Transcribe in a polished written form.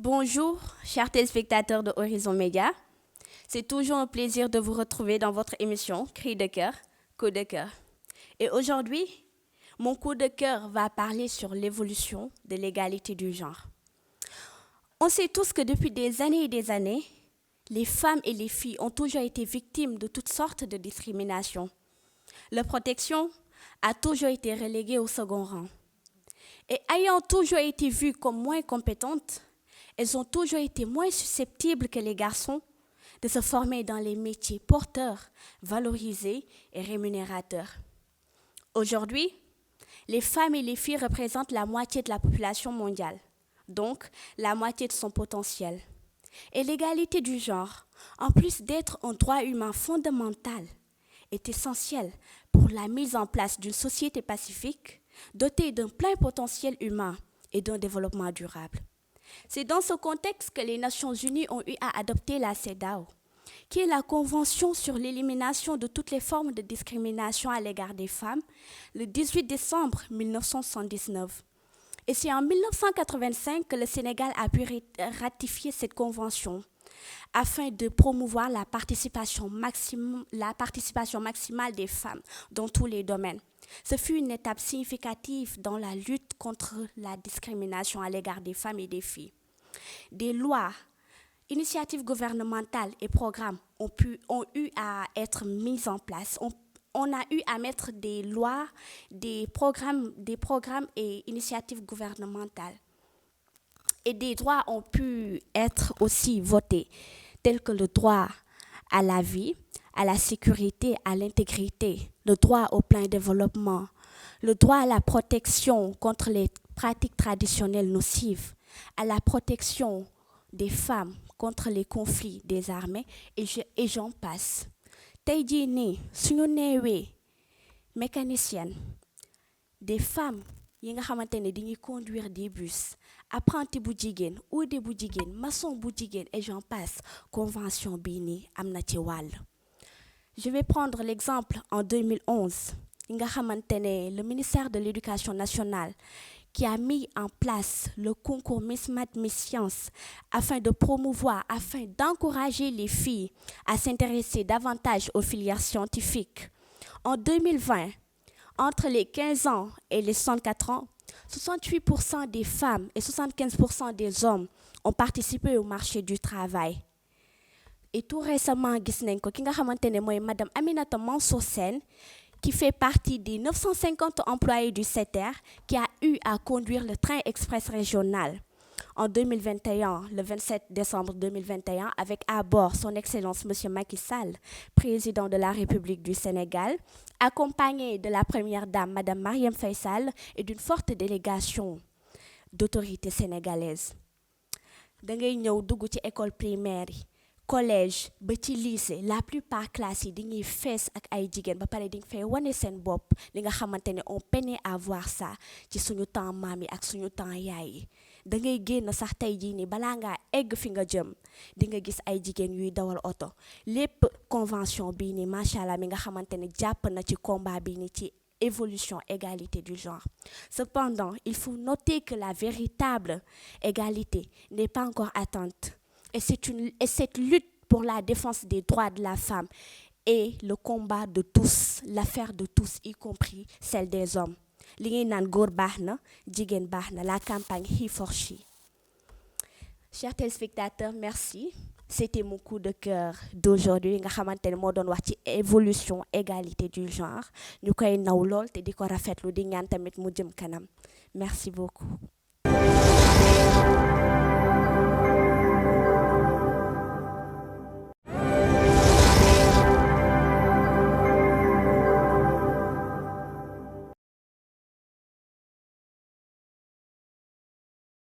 Bonjour, chers téléspectateurs de Horizon Média. C'est toujours un plaisir de vous retrouver dans votre émission Cri de cœur, coup de cœur. Et aujourd'hui, mon coup de cœur va parler sur l'évolution de l'égalité du genre. On sait tous que depuis des années et des années, les femmes et les filles ont toujours été victimes de toutes sortes de discriminations. Leur protection a toujours été reléguée au second rang. Et ayant toujours été vues comme moins compétentes, elles ont toujours été moins susceptibles que les garçons de se former dans les métiers porteurs, valorisés et rémunérateurs. Aujourd'hui, les femmes et les filles représentent la moitié de la population mondiale, donc la moitié de son potentiel. Et l'égalité du genre, en plus d'être un droit humain fondamental, est essentielle pour la mise en place d'une société pacifique, dotée d'un plein potentiel humain et d'un développement durable. C'est dans ce contexte que les Nations Unies ont eu à adopter la CEDAW, qui est la Convention sur l'élimination de toutes les formes de discrimination à l'égard des femmes, le 18 décembre 1979. Et c'est en 1985 que le Sénégal a pu ratifier cette convention afin de promouvoir la participation maximale des femmes dans tous les domaines. Ce fut une étape significative dans la lutte contre la discrimination à l'égard des femmes et des filles. Des lois, initiatives gouvernementales et programmes ont eu à être mises en place. On a eu à mettre des lois, des programmes et initiatives gouvernementales. Et des droits ont pu être aussi votés, tels que le droit à la vie, à la sécurité, à l'intégrité, le droit au plein développement, le droit à la protection contre les pratiques traditionnelles nocives, à la protection des femmes contre les conflits des armées, et j'en passe. Tey jii nii suñu neewee mécanicienne, des femmes yi nga xamante ne dañuy conduire des bus, apprenti bu jigéen, uude bu jigéen, maçon bu jigéen, et j'en passe, convention bii nii am na ci wàll. Je vais prendre l'exemple en 2011, nga xamante ne le ministère de l'Éducation nationale qui a mis en place le concours Miss Math Miss Science afin de promouvoir, afin d'encourager les filles à s'intéresser davantage aux filières scientifiques. En 2020, entre les 15 ans et les 64 ans, 68% des femmes et 75% des hommes ont participé au marché du travail. Et tout récemment, gis nañ ko ki nga xamante ne mooy Madame Aminata Mansour Sène, qui fait partie des 950 employés du SETER, qui a eu à conduire le train express régional en 2021, le 27 décembre 2021, avec à bord son Excellence M. Macky Sall, président de la République du Sénégal, accompagné de la première dame, Mme Marième Faye Sall, et d'une forte délégation d'autorités sénégalaises. Da ngay ñëw dugg ci école primaire yi, collège ba ci lycée, la plupart classes yi dañuy fees ak ay jigéen ba pare dañ fay wane seen bopp li nga xamante ne on peinait à voir ça ci suñu temps maam yi ak suñu temps yaay yi. Da ngay génn sax tey jii nii balaa ngaa egg fi nga jëm di nga gis ay jigéen yuy dawal oto lépp convention bii nii macha allah mi nga xamante ne jàpp na ci combat bii nii ci évolution égalité du genre. Cependant, il faut noter que la véritable égalité n'est pas encore atteinte. Et cette lutte pour la défense des droits de la femme est le combat de tous, l'affaire de tous, y compris celle des hommes. Li ñuy naan góor baax na, jigéen baax na, la campagne He for She. Chers téléspectateurs, merci. C'était mon coup de cœur d'aujourd'hui nga xamante ne moo doon wax ci évolution égalité du genre. Ñu koy naw lool te di ko rafetlu di ñaan tamit mu jëm kanam. Merci beaucoup.